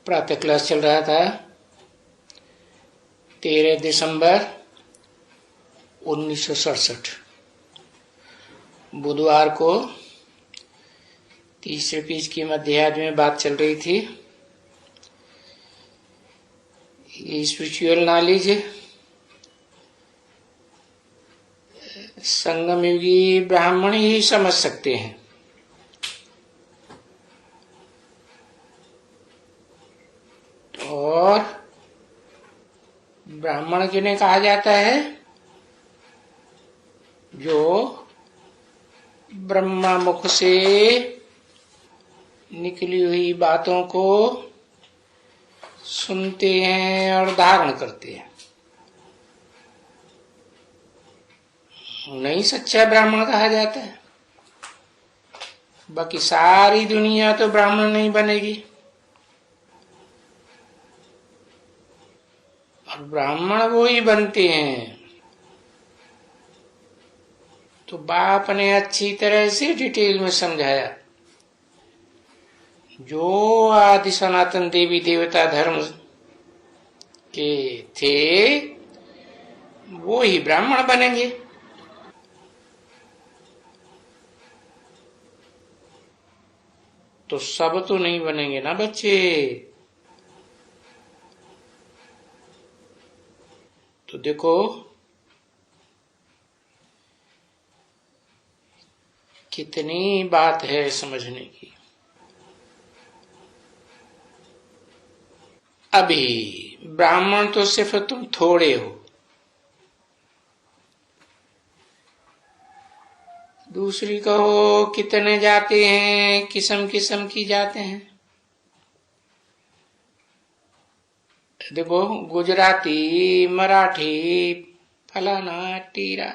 प्रातः क्लास चल रहा था 13 दिसंबर 1967 बुधवार को तीसरे पेज की मध्याह्न में बात चल रही थी। स्पिरिचुअल नॉलेज संगम युगी ब्राह्मण ही समझ सकते हैं। और ब्राह्मण जिन्हें कहा जाता है जो ब्रह्मा मुख से निकली हुई बातों को सुनते हैं और धारण करते हैं, नहीं सच्चा ब्राह्मण कहा जाता है। बाकी सारी दुनिया तो ब्राह्मण नहीं बनेगी। और ब्राह्मण वो ही बनते हैं तो बाप ने अच्छी तरह से डिटेल में समझाया। जो आदि सनातन देवी देवता धर्म के थे वो ही ब्राह्मण बनेंगे। तो सब तो नहीं बनेंगे ना बच्चे। तो देखो कितनी बात है समझने की। अभी ब्राह्मण तो सिर्फ तुम थोड़े हो, दूसरी कहो कितने जाते हैं, किस्म किस्म की जाते हैं। देखो गुजराती, मराठी, फलाना टीरा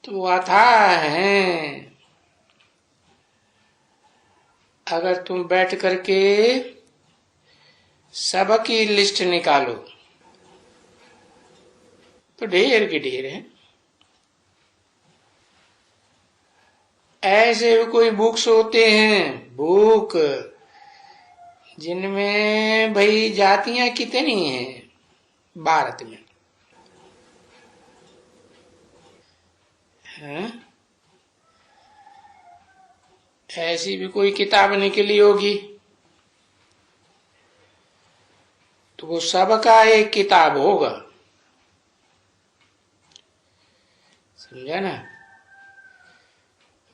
तो अथाह है। अगर तुम बैठ करके सबकी लिस्ट निकालो तो ढेर की ढेर है। ऐसे भी कोई बुक्स होते हैं, बुक जिनमें भाई जातियां कितनी हैं भारत में, हैं? ऐसी भी कोई किताब निकली होगी तो वो सबका एक किताब होगा, समझा ना।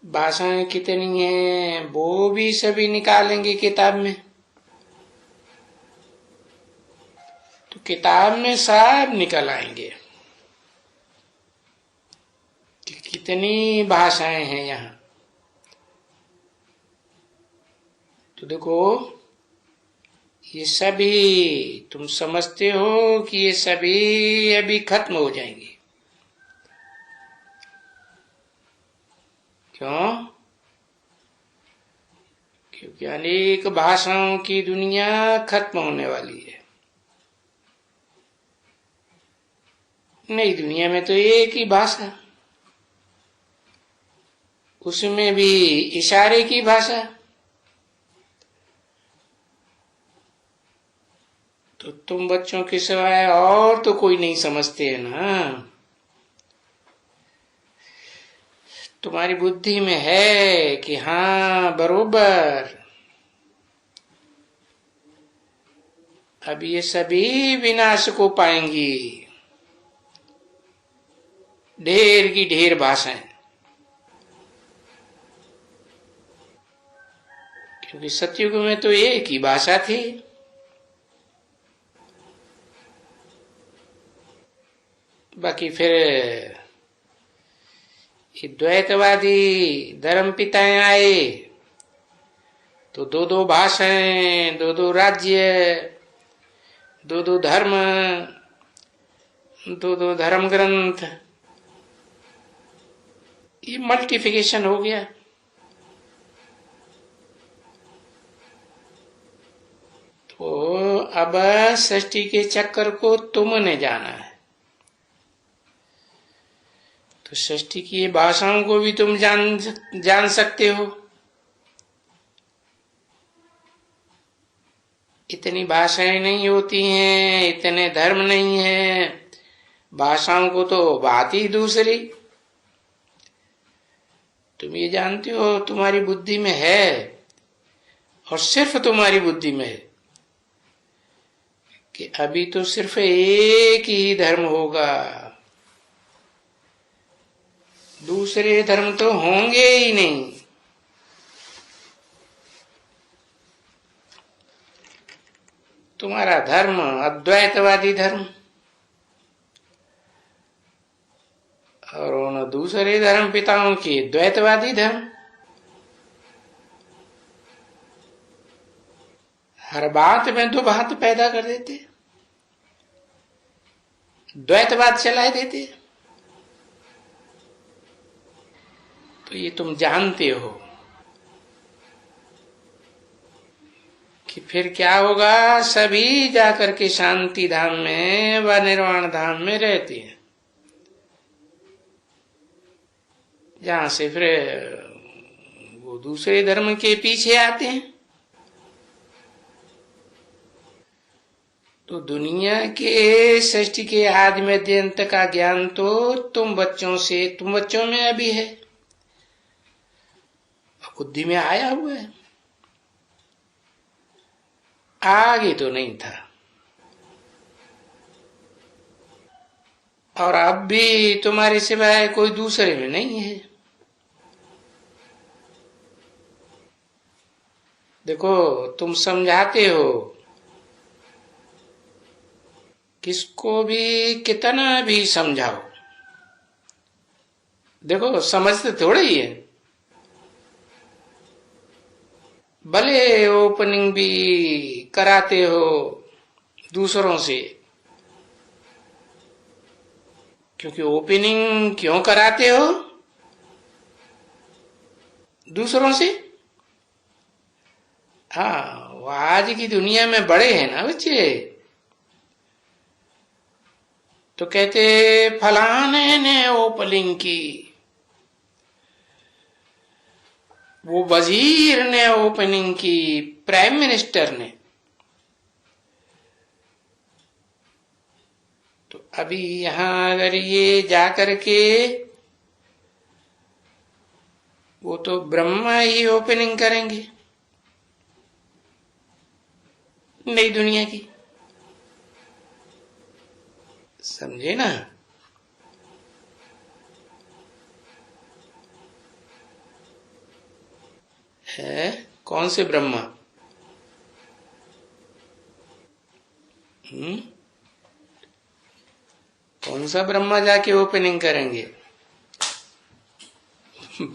भाषाएं कितनी हैं वो भी सभी निकालेंगे किताब में। तो किताब में सब निकल आएंगे कि कितनी भाषाएं हैं यहाँ। तो देखो ये सभी तुम समझते हो कि ये सभी अभी खत्म हो जाएंगे। क्यों? क्योंकि अनेक भाषाओं की दुनिया खत्म होने वाली है। नई दुनिया में तो एक ही भाषा, उसमें भी इशारे की भाषा। तो तुम बच्चों के सिवाय और तो कोई नहीं समझते है ना। तुम्हारी बुद्धि में है कि हाँ बरोबर अब ये सभी विनाश को पाएंगी। ढेर की ढेर भाषाएं, क्योंकि सतयुग में तो एक ही भाषा थी। बाकी फिर ये द्वैतवादी धर्म पिताएं आए तो दो दो भाषाएं, दो दो राज्य, दो दो धर्म, दो दो धर्म ग्रंथ, ये मल्टीफिकेशन हो गया। तो अब सृष्टि के चक्कर को तुमने जाना है। तो सृष्टि की भाषाओं को भी तुम जान सकते हो। इतनी भाषाएं नहीं होती हैं, इतने धर्म नहीं है, भाषाओं को तो बात ही दूसरी। तुम ये जानते हो तुम्हारी बुद्धि में है, और सिर्फ तुम्हारी बुद्धि में है, कि अभी तो सिर्फ एक ही धर्म होगा, दूसरे धर्म तो होंगे ही नहीं। तुम्हारा धर्म अद्वैतवादी धर्म, और उन दूसरे धर्म पिताओं की द्वैतवादी धर्म। हर बात में दो बात पैदा कर देते, द्वैतवाद चलाए देते। तो ये तुम जानते हो कि फिर क्या होगा, सभी जाकर के शांति धाम में व निर्वाण धाम में रहते हैं, जहां से फिर वो दूसरे धर्म के पीछे आते हैं। तो दुनिया के सृष्टि के आदि मध्य अंत का ज्ञान तो तुम बच्चों में अभी है, बुद्धि में आया हुआ है, आगे तो नहीं था। और अब भी तुम्हारे सिवाय कोई दूसरे में नहीं है। देखो, तुम समझाते हो, किसको भी कितना भी समझाओ, देखो समझते थोड़े ही है। भले ओपनिंग भी कराते हो दूसरों से, क्योंकि ओपनिंग क्यों कराते हो दूसरों से? हाँ, वो आज की दुनिया में बड़े हैं ना बच्चे, तो कहते फलाने ने ओपनिंग की, वो वजीर ने ओपनिंग की, प्राइम मिनिस्टर ने। तो अभी यहां अगर ये जाकर के, वो तो ब्रह्मा ही ओपनिंग करेंगे नई दुनिया की, समझे ना? है कौन से ब्रह्मा? कौन सा ब्रह्मा जाके ओपनिंग करेंगे?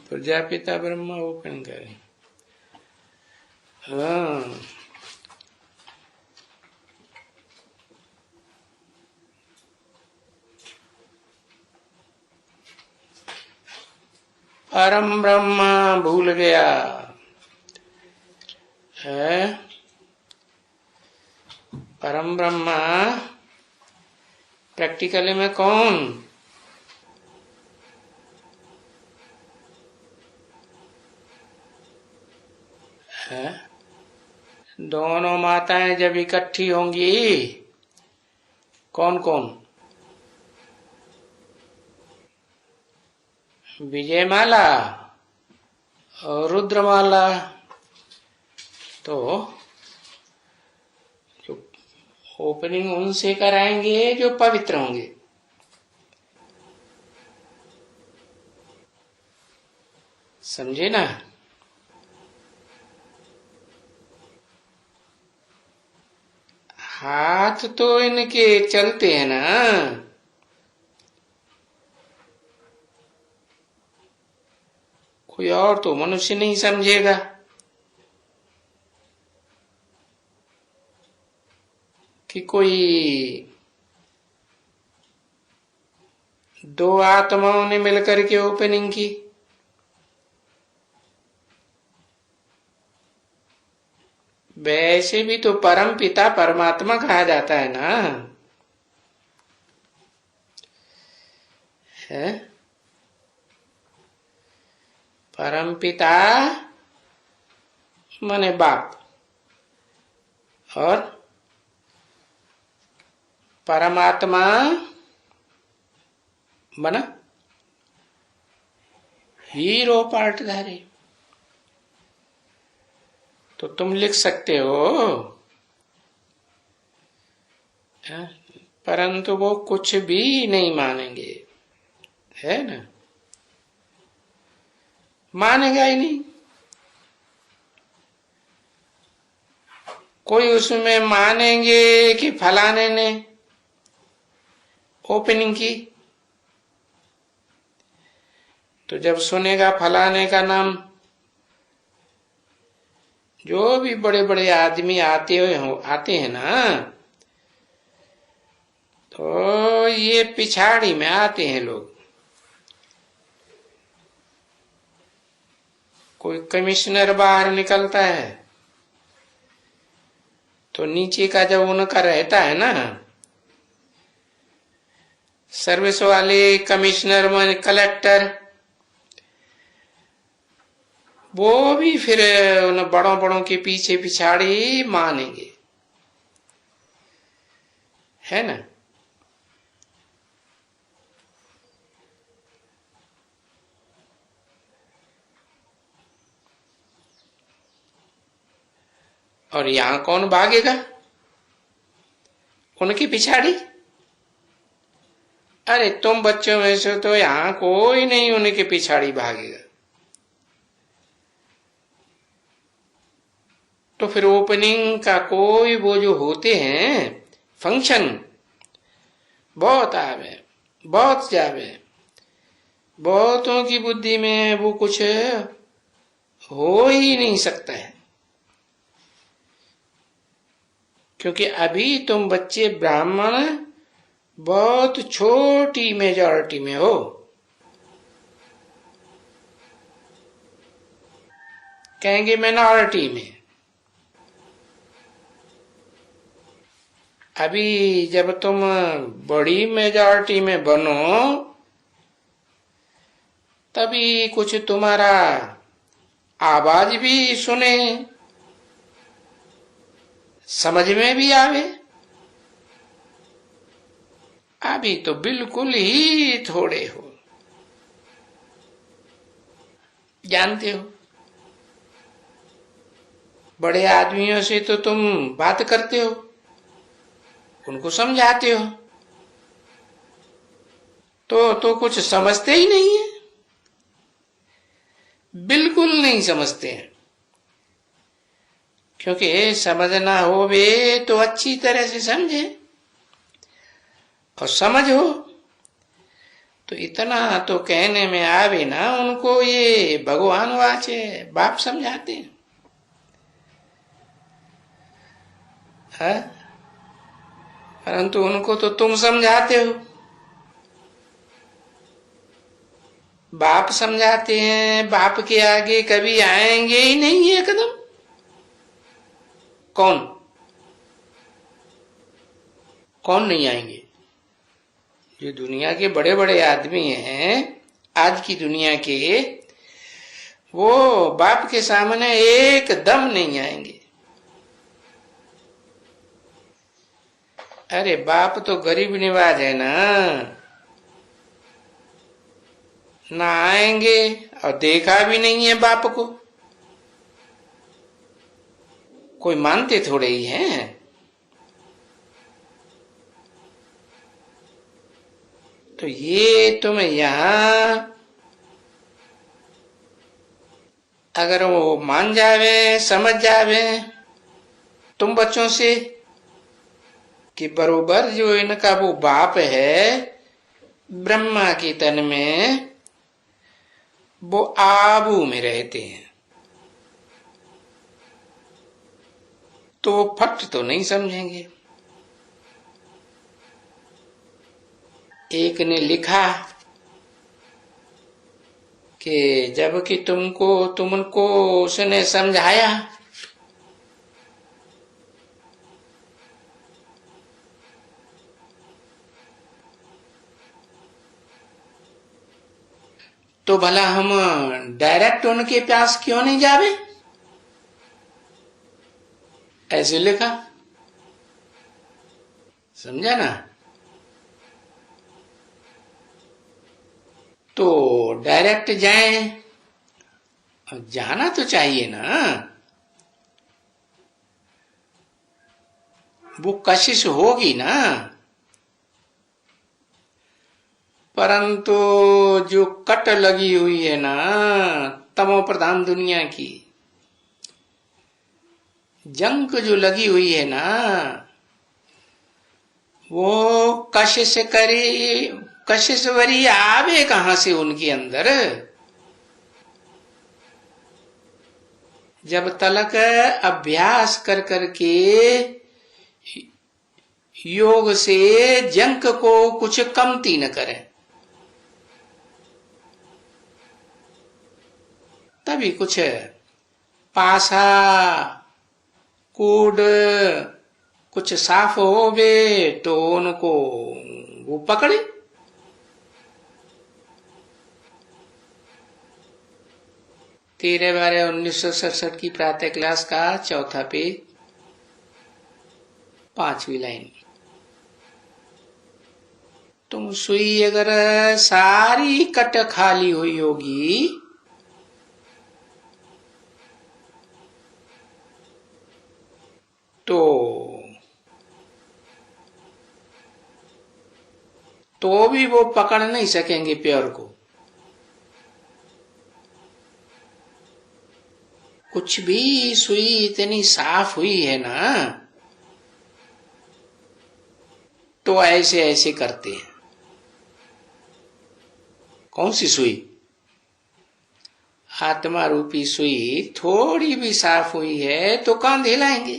प्रजापिता ब्रह्मा ओपनिंग करेंगे। हाँ, परम ब्रह्मा भूल गया है। परम ब्रह्मा प्रैक्टिकली में कौन है? दोनों माताएं जब इकट्ठी होंगी, कौन कौन? विजयमाला और रुद्रमाला। तो जो ओपनिंग उनसे कराएंगे जो पवित्र होंगे। समझे ना? हाथ तो इनके चलते हैं ना, कोई और तो मनुष्य नहीं समझेगा। कि कोई दो आत्माओं ने मिलकर के ओपनिंग की, वैसे भी तो परम पिता परमात्मा कहा जाता है ना, है? परम पिता माने बाप, और परमात्मा बना हीरो पार्टधारी। तो तुम लिख सकते हो, परंतु वो कुछ भी नहीं मानेंगे, है ना, मानेगा ही नहीं। कोई उसमें मानेंगे कि फलाने ने ओपनिंग की, तो जब सुनेगा फलाने का नाम, जो भी बड़े बड़े आदमी आते हैं ना, तो ये पिछाड़ी में आते हैं लोग। कोई कमिश्नर बाहर निकलता है तो नीचे का जब उनका रहता है ना, सर्विस वाले, कमिश्नर में कलेक्टर, वो भी फिर उन बड़ों बड़ों के पीछे पिछाड़ी मानेंगे, है ना। और यहां कौन भागेगा उनकी पिछाड़ी? अरे तुम बच्चों में से तो यहां कोई नहीं उनके पिछाड़ी भागेगा। तो फिर ओपनिंग का कोई वो जो होते हैं फंक्शन, बहुत आवे बहुत जावे, बहुतों की बुद्धि में वो कुछ हो ही नहीं सकता है, क्योंकि अभी तुम बच्चे ब्राह्मण बहुत छोटी मेजॉरिटी में हो। कहेंगे मिनॉरिटी में। अभी जब तुम बड़ी मेजॉरिटी में बनो, तभी कुछ तुम्हारा आवाज भी सुने, समझ में भी आवे। अभी तो बिल्कुल ही थोड़े हो, जानते हो। बड़े आदमियों से तो तुम बात करते हो, उनको समझाते हो, तो कुछ समझते ही नहीं है, बिल्कुल नहीं समझते हैं। क्योंकि समझना हो वे तो अच्छी तरह से समझे, और समझ हो तो इतना तो कहने में आवे ना उनको, ये भगवान वाचे बाप समझाते हैं, है? परंतु उनको तो तुम समझाते हो, बाप समझाते हैं। बाप के आगे कभी आएंगे ही नहीं है कदम। कौन कौन नहीं आएंगे? जो दुनिया के बड़े बड़े आदमी हैं आज की दुनिया के, वो बाप के सामने एकदम नहीं आएंगे। अरे बाप तो गरीब निवाज है ना आएंगे, और देखा भी नहीं है बाप को, कोई मानते थोड़े ही हैं। तो ये तुम यहां अगर वो मान जावे, समझ जावे तुम बच्चों से कि बरोबर जो इनका वो बाप है ब्रह्मा के तन में, वो आबू में रहते हैं, तो वो फट तो नहीं समझेंगे। एक ने लिखा कि जबकि तुमको उसने समझाया, तो भला हम डायरेक्ट उनके पास क्यों नहीं जावे? ऐसे लिखा। समझा ना। तो डायरेक्ट जाएं, जाना तो चाहिए ना, वो कशिश होगी ना। परंतु जो कट लगी हुई है ना तमो प्रधान दुनिया की, जंक जो लगी हुई है ना, वो कशिश वरी आवे कहां से उनके अंदर। जब तलक अभ्यास कर करके योग से जंक को कुछ कमती न करें, तभी कुछ पासा कूड कुछ साफ होवे तो उनको वो पकड़े। तेरह बारह 1967 की प्रातः क्लास का चौथा पेज, 5वीं लाइन। तुम सुई अगर सारी कट खाली हुई होगी तो भी वो पकड़ नहीं सकेंगे प्योर को। कुछ भी सुई इतनी साफ हुई है ना तो ऐसे ऐसे करते हैं। कौन सी सुई? आत्मा रूपी सुई थोड़ी भी साफ हुई है तो कान हिलाएंगे।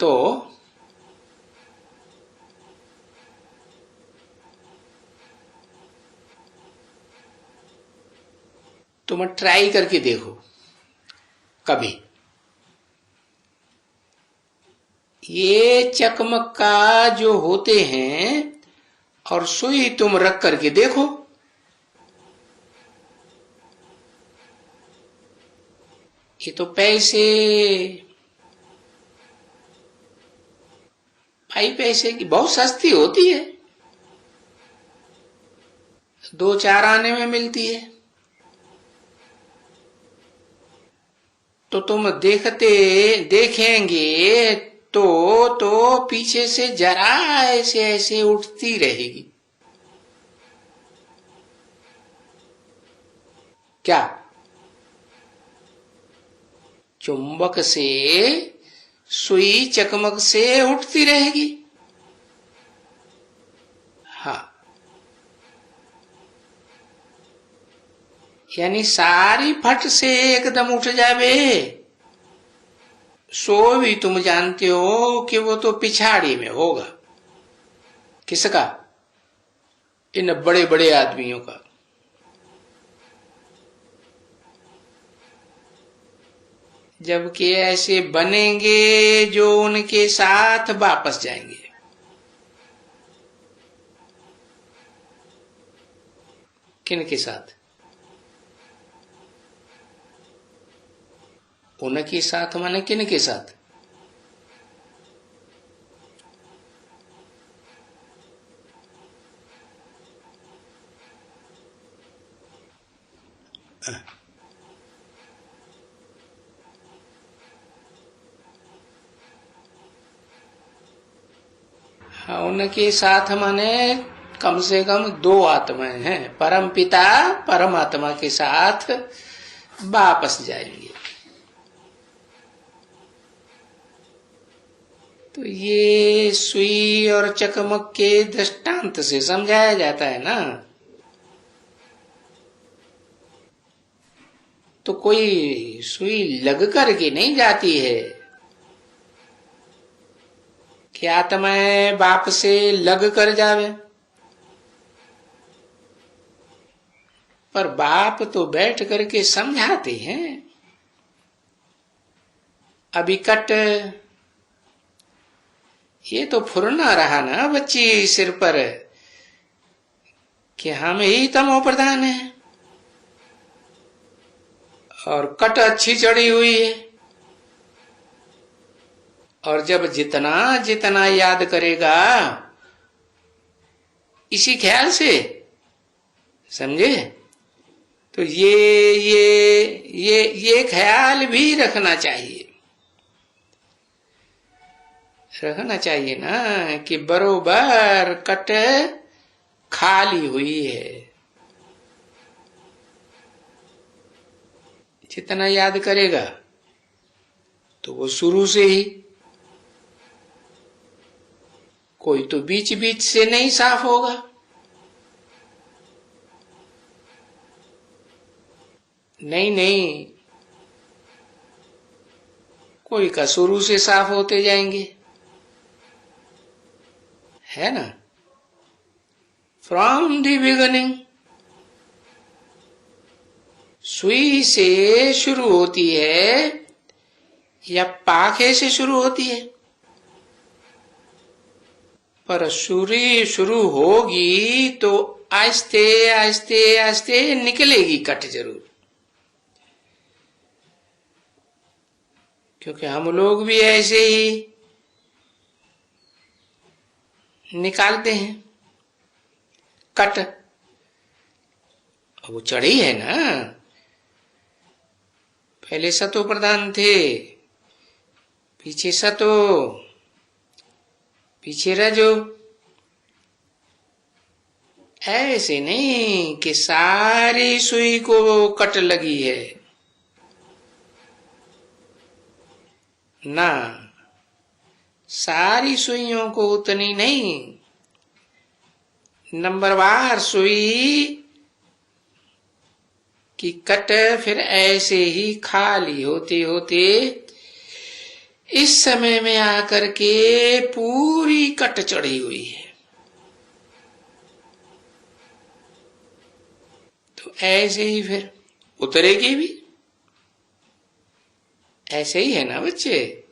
तो तुम ट्राई करके देखो कभी। ये चकमक्का जो होते हैं और सुई तुम रख करके देखो, ये तो पैसे भाई, पैसे की बहुत सस्ती होती है, 2-4 आने में मिलती है। तो तुम देखेंगे तो पीछे से जरा ऐसे ऐसे उठती रहेगी। क्या चुंबक से सुई चकमक से उठती रहेगी? हाँ, यानी सारी फट से एकदम उठ जावे, सो भी तुम जानते हो कि वो तो पिछाड़ी में होगा। किसका? इन बड़े बड़े आदमियों का। जबकि ऐसे बनेंगे जो उनके साथ वापस जाएंगे। किन के साथ? उनके साथ माने किन के साथ? हाँ, उनके साथ माने कम से कम 2 आत्माएं हैं, परम पिता परमात्मा के साथ वापस जाएंगे। तो ये सुई और चकमक के दृष्टांत से समझाया जाता है ना। तो कोई सुई लग करके नहीं जाती है कि आत्माएं बाप से लग कर जावे, पर बाप तो बैठ करके समझाते हैं। अभी कट ये तो फुरना रहा ना बच्ची सिर पर कि हम ही तमो प्रधान है, और कट अच्छी चढ़ी हुई है। और जब जितना जितना याद करेगा इसी ख्याल से, समझे, तो ये ख्याल भी रखना चाहिए ना कि बरोबर कट खाली हुई है। जितना याद करेगा तो वो शुरू से ही, कोई तो बीच बीच से नहीं साफ होगा, नहीं, कोई का शुरू से साफ होते जाएंगे, है ना, फ्रॉम द बिगिनिंग। सुई से शुरू होती है या पाखे से शुरू होती है, पर सुरी शुरू होगी तो आहिस्ते आहिस्ते आहिस्ते निकलेगी कट जरूर। क्योंकि हम लोग भी ऐसे ही निकालते हैं कट। वो चढ़ी है ना, पहले सतो प्रधान थे, पीछे सतो, पीछे रजो। ऐसे नहीं कि सारी सुई को कट लगी है ना, सारी सुइयों को उतनी नहीं, नंबरवार सुई की कट फिर ऐसे ही खाली होते होते इस समय में आकर के पूरी कट चढ़ी हुई है। तो ऐसे ही फिर उतरेगी भी, ऐसे ही है ना बच्चे।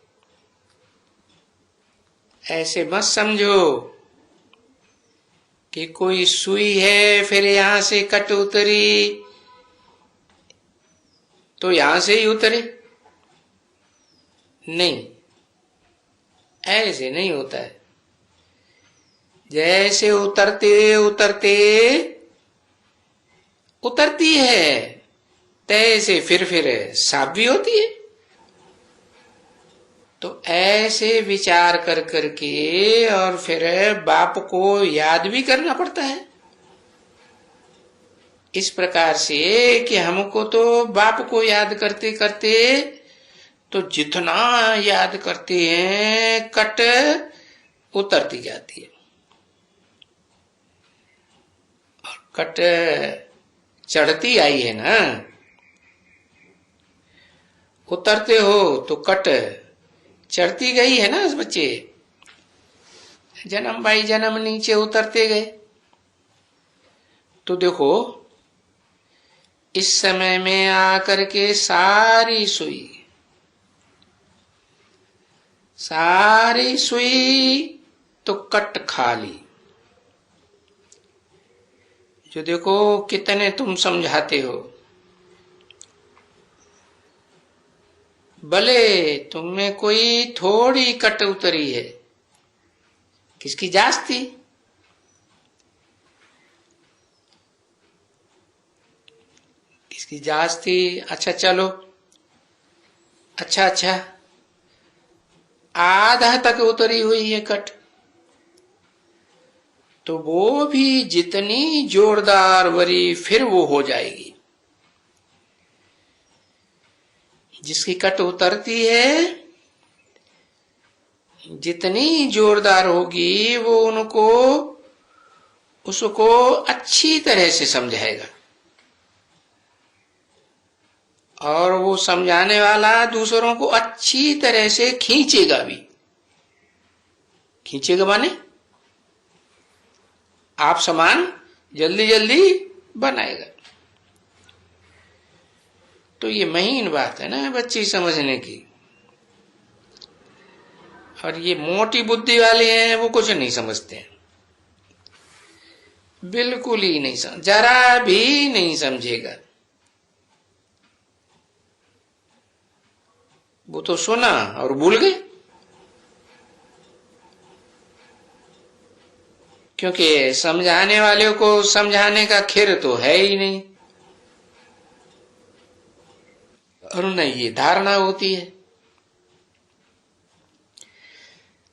ऐसे मत समझो कि कोई सुई है फिर यहां से कट उतरी तो यहां से ही उतरे, नहीं, ऐसे नहीं होता है। जैसे उतरते उतरते उतरती है तैसे फिर साफ भी होती है। तो ऐसे विचार कर करके और फिर बाप को याद भी करना पड़ता है, इस प्रकार से कि हमको तो बाप को याद करते करते तो जितना याद करते हैं कट उतरती जाती है, और कट चढ़ती आई है ना। उतरते हो तो कट चढ़ती गई है ना बच्चे, जन्म बाई जन्म नीचे उतरते गए। तो देखो इस समय में आकर के सारी सुई तो कट खाली। जो देखो कितने तुम समझाते हो, भले तुमने कोई थोड़ी कट उतरी है, किसकी जांच थी, किसकी जांच थी। अच्छा चलो, अच्छा आधा तक उतरी हुई है कट, तो वो भी जितनी जोरदार वरी फिर वो हो जाएगी। जिसकी कट उतरती है जितनी जोरदार होगी वो उसको अच्छी तरह से समझाएगा, और वो समझाने वाला दूसरों को अच्छी तरह से खींचेगा भी। खींचेगा माने आप समान जल्दी जल्दी बनाएगा। तो ये महीन बात है ना बच्ची समझने की। और ये मोटी बुद्धि वाले हैं वो कुछ नहीं समझते हैं, बिल्कुल ही नहीं समझ, जरा भी नहीं समझेगा। वो तो सुना और भूल गए, क्योंकि समझाने वाले को समझाने का खिर तो है ही नहीं, और न ये धारणा होती है।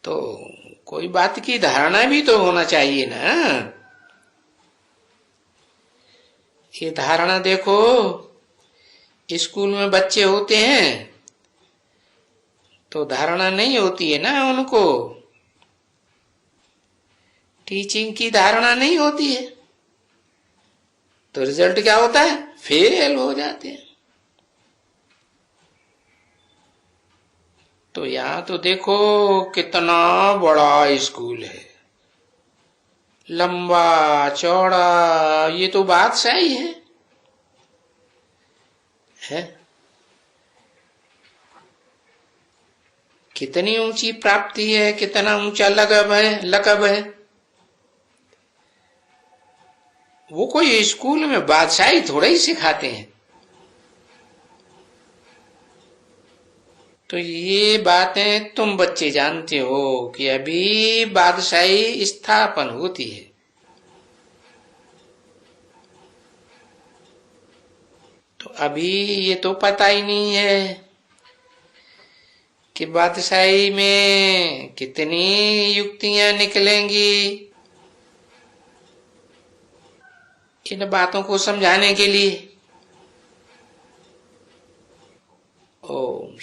तो कोई बात की धारणा भी तो होना चाहिए ना। ये धारणा देखो, स्कूल में बच्चे होते हैं तो धारणा नहीं होती है ना उनको, टीचिंग की धारणा नहीं होती है, तो रिजल्ट क्या होता है, फेल हो जाते हैं। तो यहां तो देखो कितना बड़ा स्कूल है, लंबा चौड़ा, ये तो बात सही है? कितनी ऊंची प्राप्ति है, कितना ऊंचा लकब है। वो कोई स्कूल में बादशाही थोड़ा ही सिखाते हैं। तो ये बातें तुम बच्चे जानते हो कि अभी बादशाही स्थापन होती है। तो अभी ये तो पता ही नहीं है कि बादशाही में कितनी युक्तियां निकलेंगी इन बातों को समझाने के लिए। ओम